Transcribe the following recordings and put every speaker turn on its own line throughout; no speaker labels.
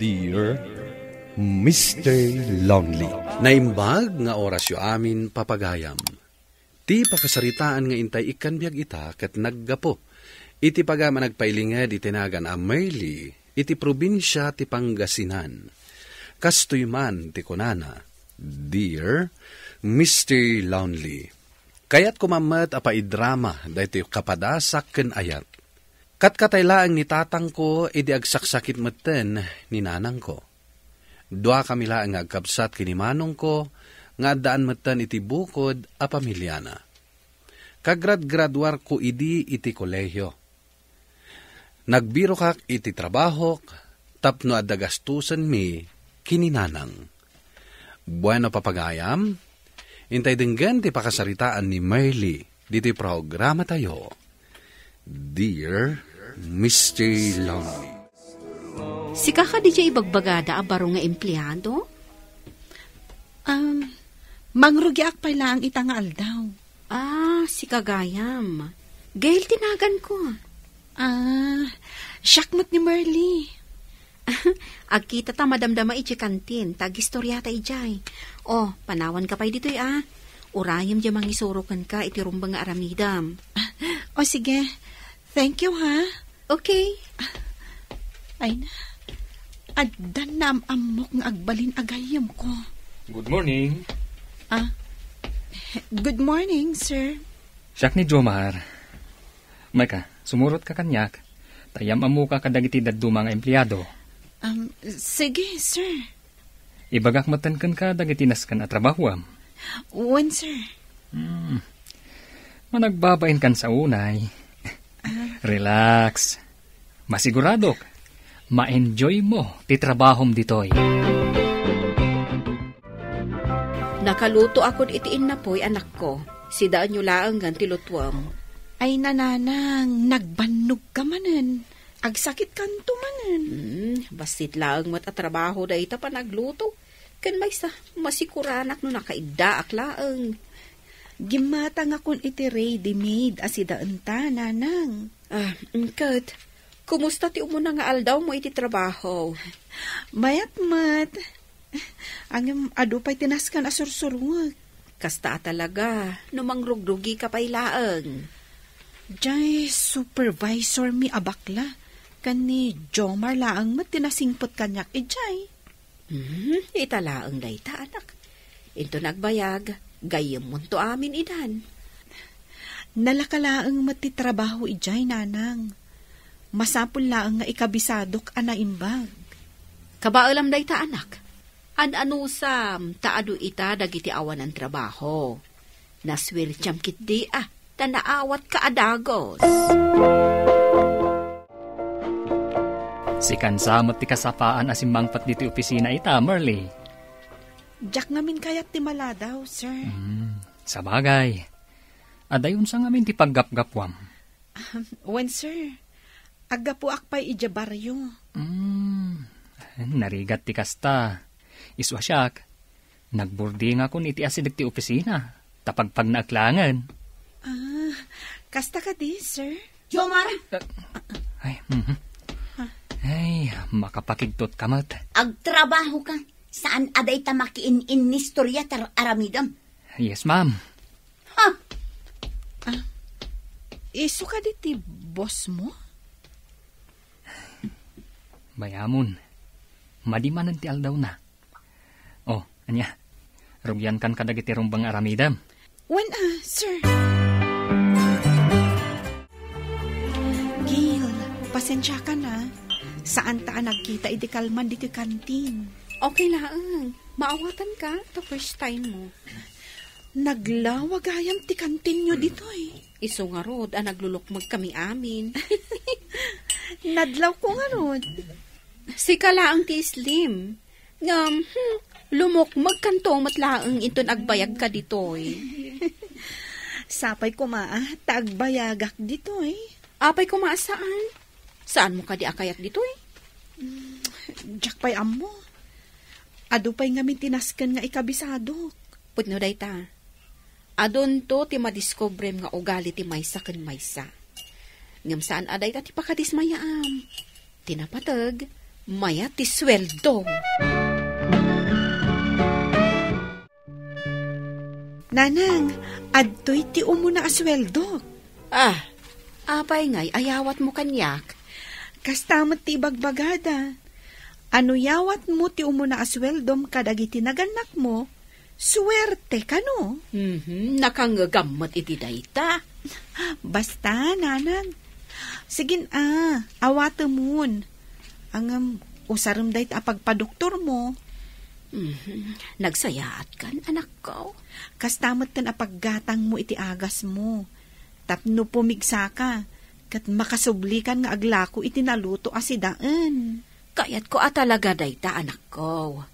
Dear Mr. Lonely.
Naimbag nga orasyo amin papagayam. Ti pakasaritaan nga intay ikan biyag ita ket naggapo. Iti pagama nagpailinged itinagan a Merli, iti probinsya ti Pangasinan. Kastoy man ti kunana, Dear Mr. Lonely. Kayat kumamat apaidrama dahito kapadasak ken ayat. Katkataylaang ni tatang ko, idi agsaksakit maten ni nanang ko. Dua kami laang agkabsat kinimanong ko, nga daan maten iti bukod a pamilyana. Kagrad-graduar ko idi iti kolehyo. Nagbiro kak iti trabahok, tapno adagastusan mi kininanang. Bueno papagayam, intay denggan ti pakasaritaan ni Merli, diti programa tayo. Dear Mr. Lonely.
Si kaka di siya ibagbagada a baro nga empleyado?
Mangrugyak pa lang ita nga aldaw.
Si kagayam. Gail tinagan ko.
Syakmot ni Merli.
Agkita ta madamdama iti kantin, tag-istorya ta ijay. Panawan ka pa'y dito'y Urayam diya mangisorokan ka iti rumbang nga aramidam.
Sige. Thank you, ha?
Okay.
Ay na. Addan na amok nga agbalin agayam ko.
Good morning.
Good morning, sir.
Siyak ni Jomar. Mayka, sumurot ka kanyak. Tayam amu ka kadagiti daddu mga empleyado.
Sige, sir.
Ibagak matankan ka dagiti naskan at trabahuam.
When, sir?
Managbabain kan sa unay. Relax. Masiguradok. Ma-enjoy mo ti trabahom ditoy.
Nakaluto akod itiin na po'y anak ko. Si daan nyo laang ganti lutwam.
Ay nananang, nagbanog ka manen. Agsakit kanto manen.
Basit laang mat at trabaho da ita pa nagluto. Kan may sa masikuranak no nakaiddaak laang.
Gimatang akon iti ready-made asidaan ta, nanang.
Kat, kumusta ti umuna nga aldaw mo iti trabaho?
Mayat-mat. Ang adupay tinaskan asursurwag.
Kasta talaga, numangrugrugi ka pa'y laang.
Jay, supervisor mi abakla. Kan ni Jomar laang mat tinasingpot kanyak ijay.
Italaang dayta anak. Into nagbayag, gayem mo to amin idan.
Nalakalaang matitrabaho ijay, nanang. Masapul laang nga ikabisadok anaimbag.
Kabaalam dayta anak. Anusam, taado ita dagiti awan ng trabaho. Naswirtyam kiti tanaawat ka adagos.
Si kansamot ti kasapaan asimangpat diti opisina ita, Merli.
Jack ngamin kayat ti maladaw, sir.
Sabagay. Adayon sa ngamin ti paggapgapwam.
When, sir? Agapuak pa'y ijabaryo.
Narigat ti kasta. Iswasyak. Nagburding ako iti asidag ti opisina. Tapagpag naaklangan.
Kasta ka di, sir?
Jomar!
Ay, makapakigtot kamat.
Agtrabaho ka. Saan aday ta makiin-in ni storya tar aramidam?
Yes, ma'am.
Iso ka di ti boss mo?
Bayamon. Madimanan ti aldaw na. Anya. Rugyan kan kadagiti rumbang aramidam.
When, sir? Gil, pasensya ka na. Saan ta nagkita iti kalman diti kantin?
Okay lang. Maawatan ka. The first time mo.
Naglawag ayam ti kantin nyo ditoy.
Iso nga rod, naglulukmag kami amin.
Nadlaw ko nga rod.
Si kalaang ti Slim. Lumukmag kanto matlaang iton agbayag ka ditoy.
Sapay ko taagbayagak ditoy.
Apay ko saan? Saan mo ka di akayak ditoy?
Jack pa'y amo. Ado pa'y ngamin tinaskan nga ikabisadok.
Putno day ta. Adon to ti madiscobrem nga ugali ti maysa ken maysa. Ngam saan aday ta ti pakadismayaam. Tinapatag, Maya ti sweldo.
Nanang, adto'y ti umuna asweldo.
Apay ngay, ayawat mo kanyak.
Kastamot ti bagbagada. Ano yawat mo ti umuna asweldom kadagiti naganak mo, suwerte ka no?
Nakanggagamot iti dayta.
Basta, nanang. Sigin awatemon. Ang usaram dayta apagpadoktor mo.
Nagsayaat kan, anak ko.
Kastamot kan apaggatang mo iti agas mo. Tapno pumigsa ka, kat makasubli kan nga aglako iti naluto asidaan.
Kayat ko talaga dayta, anak ko.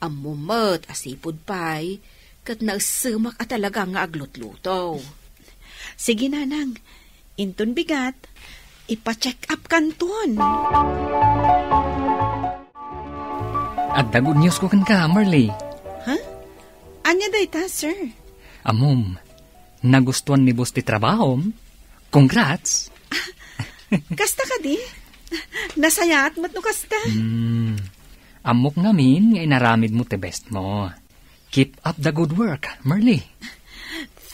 Amumot, asipod pay, kat nagsumak talaga nga aglutluto.
Sige, nanang. Inton bigat, ipa-check up kanton.
At the good news ko kan ka, Marley.
Ha? Anya dayta, sir?
Amom, nagustuhan ni boss ti trabahom. Congrats!
Kasta ka di? Nasayaat mo't no kasta?
Amok ngamin nga inaramid mo ti best mo. Keep up the good work, Marley.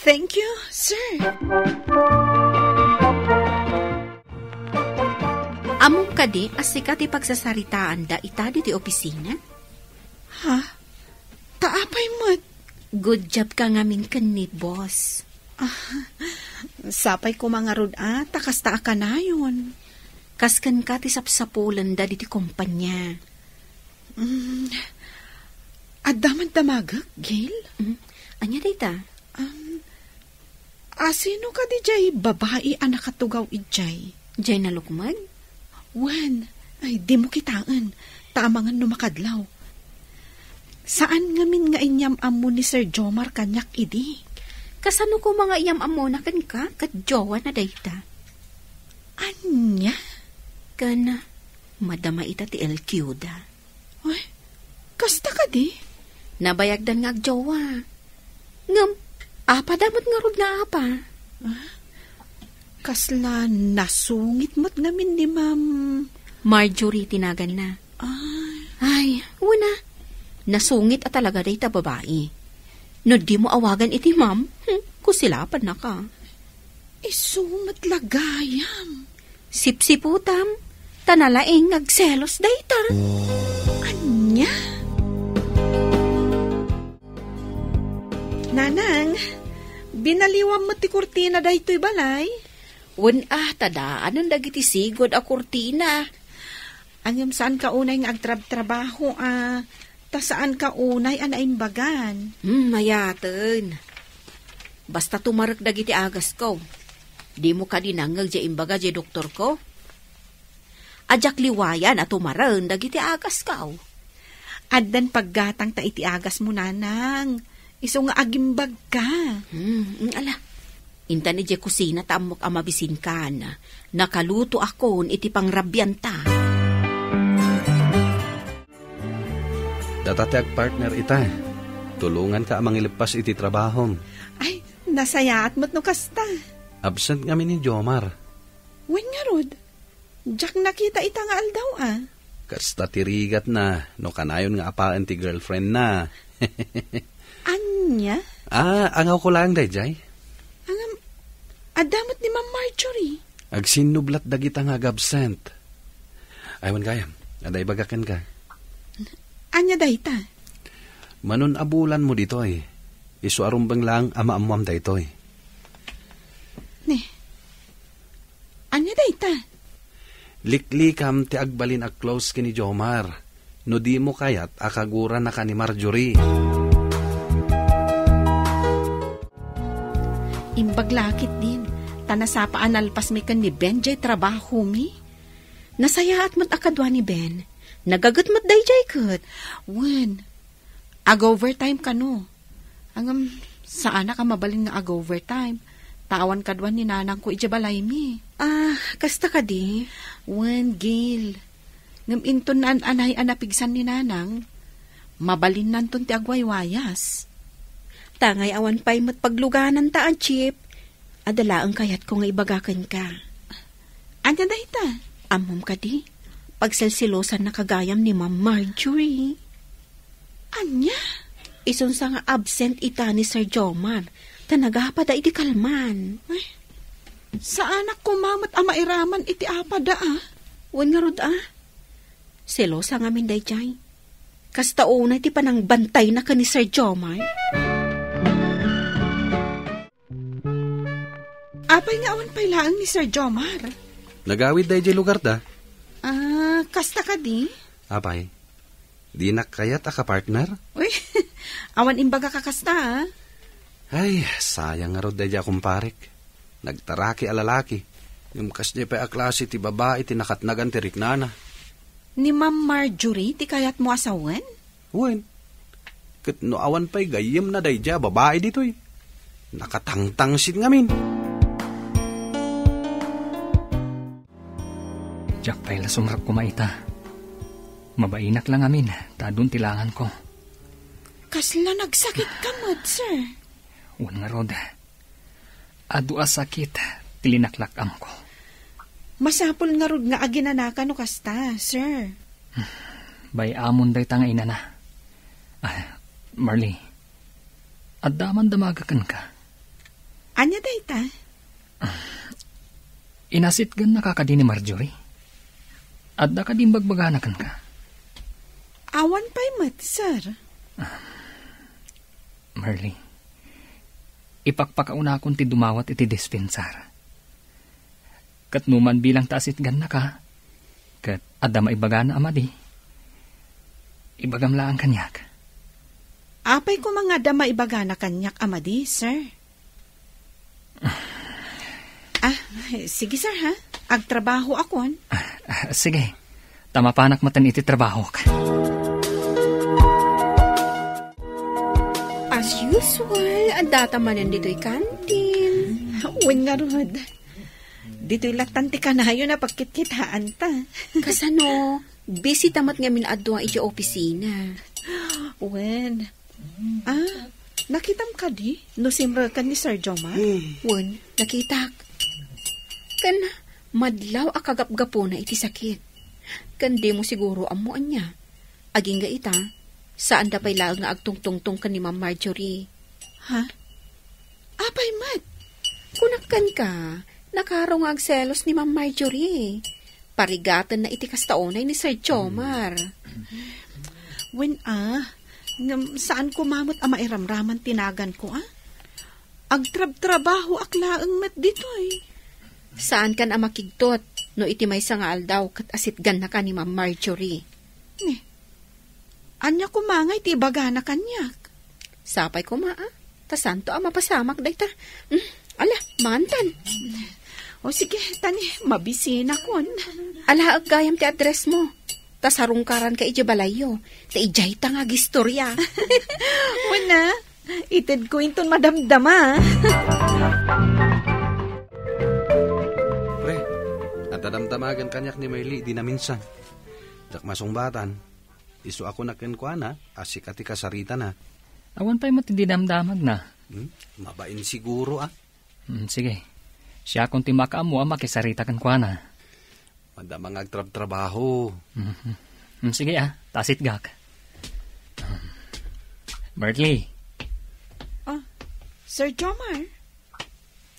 Thank you, sir.
Among kadi, asikat ipagsasaritaan da itadi ti opisina?
Ha? Taapay mo't?
Good job ka ngamin kanit, boss.
Sapay ko mga rod takasta ka na yun.
Kaskan ka ti sapsapulan da di ti kumpanya.
Adaman damagak, Gail?
Anya dayta?
Sino ka di jay babae anak katugaw ijay?
Jay nalukmag?
Wen, ay di mo kitaan. Tamangan numakadlaw. Saan ngamin nga inyam amo ni Sir Jomar kanyak idi?
Kasano ko mga iyam amonakan ka kat jowa na dayta?
Anya?
Kana, madama ita ti LQ da.
Ay, kasta ka di?
Nabayagdan nga agjowa. Ngam, damot nga rod nga apa.
Kasla nasungit mo't namin ni Ma'am
Marjorie tinagan na. Ay, una. Nasungit at talaga dayta babae. No di mo awagan iti ma'am, kusilapan na ka.
Isumat lagayam.
Sipsiputam, tanalaing nagselos dayta.
Anya? Nanang, binaliwam mo ti kurtina daytoy balay?
Tadaan ang dagiti sigod a kurtina.
Anyam saan ka unay nga agtrab-trabaho ta saan ka unay anaimbagan?
Mayaten. Basta tumarek dagiti agas ko. Di mo ka dinangag di imbaga di doktor ko. Ajak liwayan at tumaran dagiti agas ko.
Addan paggatang ta iti agas mo, nanang. Iso nga agimbag ka.
Ala. Inta ni di kusina ta amok amabisin ka na. Nakaluto akon iti pangrabyan ta.
Datatiag partner ita. Tulungan ka amang ilipas iti trabahom.
Ay, nasayaat mo't no kasta.
Absent kami ni Jomar.
Wen nga rod. Jack nakita ita nga aldaw
Kasta tirigat na. No kanayon nga apaan ti girlfriend na.
Anya?
Angaw ko lang dayjay.
Adamot ni Ma'am Marjorie.
Agsinublat dagita nga absent. Aywan kaya. Aday bagakan ka.
Anya dayta?
Manon abulan mo dito Isu arumbang lang ama-amuam dayto
Ne. Anya dayta?
Liklikam ti agbalin ag close kini Jomar. No di mo kayat akagura na ka ni Marjorie.
Imbaglakit din. Tanasapaan alpas mi kan ni Ben jay trabaho mi. Nasayaat mo't akadwa ni Ben. Nagagat mo't day jay kat. Wen, ag-overtime ka no. Saan na ka mabalin nga ag-overtime? Tawan kadwan ni nanang ko ijabalay mi.
Kasta ka di?
Wen, Gil. Ngam inton naan anay anapigsan ni nanang. Mabalin nanton ti agwaywayas.
Tangay awan pa'y mo't pagluganan ta ang chip. Adala ang kayat ko nga ibagakan ka.
Anya dahita?
Amom ka di? pagselsilosan na kagayam ni Ma'am Marjorie.
Anya?
Ison sa nga absent ita ni Sir Jomar, tanagapa da iti kalman.
Ay, saan ako mamot mairaman iti apada
Wan nga rod selosa nga min dayjay. Kasta una iti panang bantay na ka ni Sir Jomar.
Apay nga awan pailaan ni Sir Jomar.
Nagawid dayjay lugar da.
Kasta ka di?
Apay, di na kayat partner?
Uy, awan imbaga kakasta
Ay, sayang nga rod dayjay akong parek. Nagtaraki alalaki. Yung kasya pa klase ti babae ti nakatnagan ti riknana.
Ni Ma'am Marjorie, ti kayat mo asawan?
Uwen. Kat no awan pa'y gayem na dayjay babae dito'y. Nakatangtang sin ngamin.
Jack pa'y lasumrap kumaita. Mabainak lang amin, tadun tilangan ko.
Kasla nagsakit ka mo, sir.
Uwan nga rod. Adu asakit, tilinaklakam ko.
Masapol nga rod nga aginanakan no kasta, sir.
Bay amon day tanga ina na. Marley, addaman damagakan ka.
Anya day ta?
Inasit gan nakakadi ni Marjorie. Adda ka din bagbaganakan ka.
Awan pa'y mat, sir.
Marley, ipakpakauna akong ti dumawat iti dispensar. Kat numan bilang taasit gan na ka, kat adda maibagana amadi. Ibagam lang kanyak.
Apay ko mga dama ibagana kanyak amadi, sir. Sige sir ha. Agtrabaho akon.
Sige, tama panak matan iti trabaho ka.
As usual, adata manan dito'y kantin.
Uwin nga rod. Dito'y latanti ka na yun na pagkitkitaan ta.
Kasano, busy tamat nga min adwa iti opisina.
Uwin. Nakitam ka di? No simra ka ni Sir Jomar?
Wan, nakitak. Kan, madlaw akagap-gapo na iti sakit. Kan di mo siguro amuan niya. Aging ga ita, saan da pa'y laang nga agtungtungtong ka ni Ma'am Marjorie?
Ha? Apay mat?
Kunakkan ka, nakaraw nga agselos ni Ma'am Marjorie. Parigatan na iti kastaonay ni Sir Jomar.
When saan ko mamot mairamraman tinagan ko Agtrab-trabaho aklaang mat dito'y.
Saan kan makigtot no iti may nga aldaw kat asitgan na ka ni Ma'am Marjorie?
Anya kumangay ti bagana kanyak.
Sapay ko tasanto mapasamak day ta. Ala, mantan.
O sige, tani, mabisina kon.
Ala, agayam ti address mo. Tas harungkaran ka iti balayo. Ta ijay ta nga gistorya.
Wala, itid ko inton madamdama.
Pre, nadadamdamagan kanyak ni Marley di na minsan. Dakmasong batan. Isu ako nakenkwana, asik ati kasarita na.
Awan pa'y matindi damdamag na.
Mabain siguro
Sige, siya kung timakaam mo makisarita kan kwa na.
Madamang agtrab-trabaho.
Sige tasit gak. Marley.
Sir Jomar?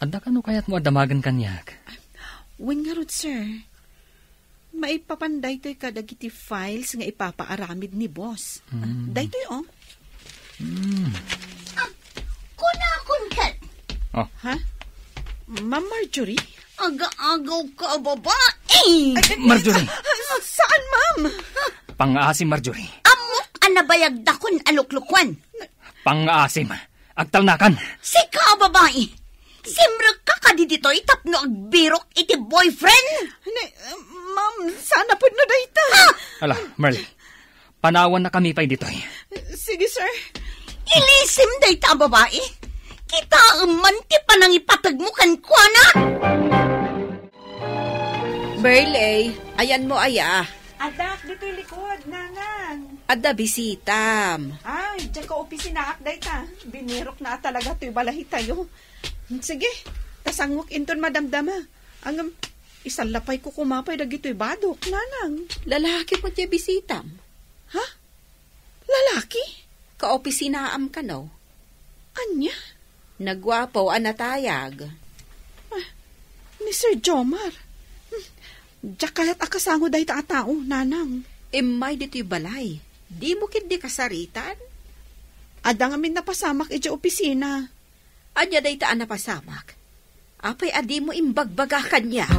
Adda ka no kaya't mo adamagan kanyak?
Win nga rod, sir. Maipapanday to'y kadagiti files nga ipapaaramid ni boss. Day to'y
Kunakon kat.
Ha? Ma'am Marjorie?
Aga-agaw ka, babae!
Marjorie!
Saan, ma'am?
Pang-aasim, Marjorie.
Amok anabayagdakon aluklukwan.
Pang-aasim. Agtalnakan.
Sika, babae! Simrag ka kadidito itapno agbirok iti boyfriend?
Ma'am, sana po na dayta.
Ala, Merle. Panawan na kami pa'y dito'y.
Sige, sir.
Ilisim dayta, babae. Kita man ti panang ipatag mo kan kuana.
Burley, ayan mo aya.
Adak, dito'y likod, nanang.
Adda bisitam.
Ay, dyan ka opisina ak dayta. Binirok na talaga to'y balahi tayo. Sige, tasangok inton madamdama. Isang lapay ko kumapay dagito'y badok, nanang.
Lalaki mo tiya bisitam.
Ha? Lalaki?
Kaopisinaam ka no.
Anya?
Nagwapo anatayag.
Ni Sir Jomar. Diyak kaya't akasango dahi ta tao, nanang.
Imay dito'y balay. Di mo kid di kasaritan?
Adang amin napasamak iti opisina.
Adya dahi taan napasamak. Apay adi mo imbagbaga kanyak.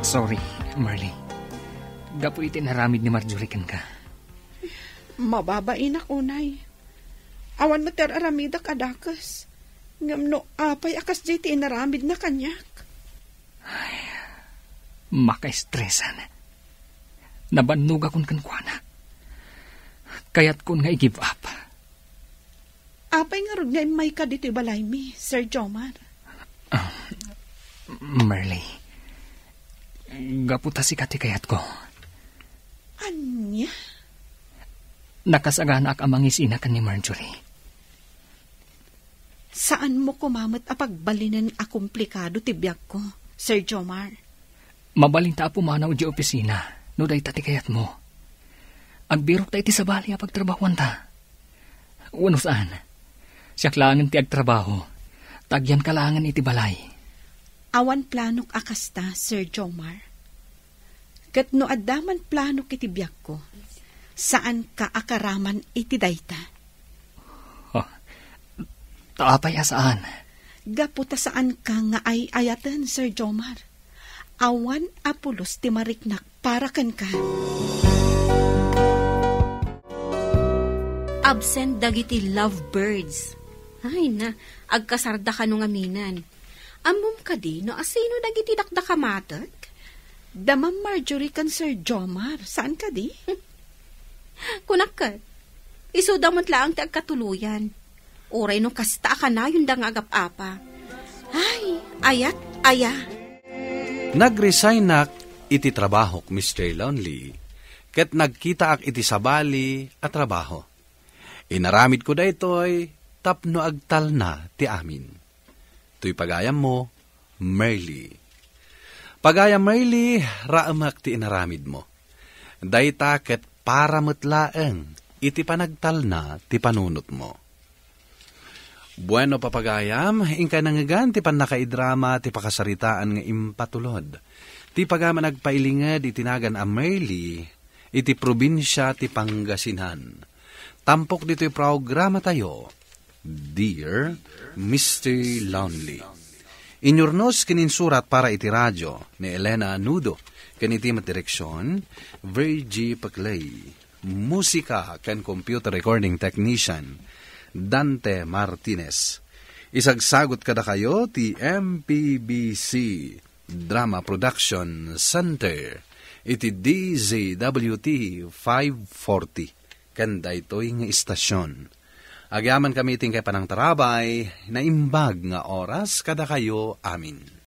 Sorry, Marley. Gapo iti naramid ni Marjorie kan ka.
Mababain ako, nay. Awan mo ter aramida kadakas. Ngamno apay akas jay ti inaramid na kanyak.
Maka-estresan. Nabannog akong kankwana. Kaya't kun nga i-give up.
Apay nga rin nga may ka dito'y balay mi, Sir Jomar.
Marley. Gaputa si kati kayat ko.
Anya?
Nakasagana ak amang isina kan ni Marjorie.
Saan mo kumamot apagbalinan a komplikado tibiyag ko, Sir Jomar?
Mabaling ta pumanaw di opisina, no day tati kayat mo. Agbirok ta iti sabali apagtrabahuan ta. Uno saan? Siyak langan ti agtrabaho, tagyan kalangan iti balay.
Awan planok akasta, Sir Jomar. Kat no addaman planok iti biyak ko, saan ka akaraman iti dayta?
Taapay saan?
Gaputa saan ka nga ay ayatan, Sir Jomar. Awan apulos ti mariknak para kan ka.
Absent dagiti lovebirds. Ay na, agkasarda ka nung aminan. Amom ka di, no asino dagiti dakdakamatek?
Damang Marjorie kan Sir Jomar. Saan ka di?
Kunakat. Isudamot lang ti agkatuluyan. Uray no kasta ka na yung dangagap-apa. Ay, aya.
Nag-resign nak iti trabahok, Mr. Lonely. Ket nagkita ak iti sabali at trabaho. Inaramid ko da ito'y tapno agtal na ti amin. To'y pagayam mo, Merly. Pagayam Merly, raamak ti inaramid mo. Dayta ket para metlaeng iti panagtal na ti panunot mo. Bueno papagayam, ingka nangagan ti panakaidrama ti pakasaritaan nga impatulod. Ti pagama nagpailingad itinagan a Merly, iti probinsya ti Pangasinan. Tampok dito'y programa tayo, Dear Mr. Lonely. Inyornos kininsurat para iti radyo ni Elena Nudo, kaniti matireksyon, Virgie Paclay. Musika kan computer recording technician, Dante Martinez. Isagsagot kada kayo ti MPBC Drama Production Center. Iti DZWT 540. Kanda ito'y nga istasyon. Agyaman kami iting kay panang tarabay na imbag nga oras kada kayo amin.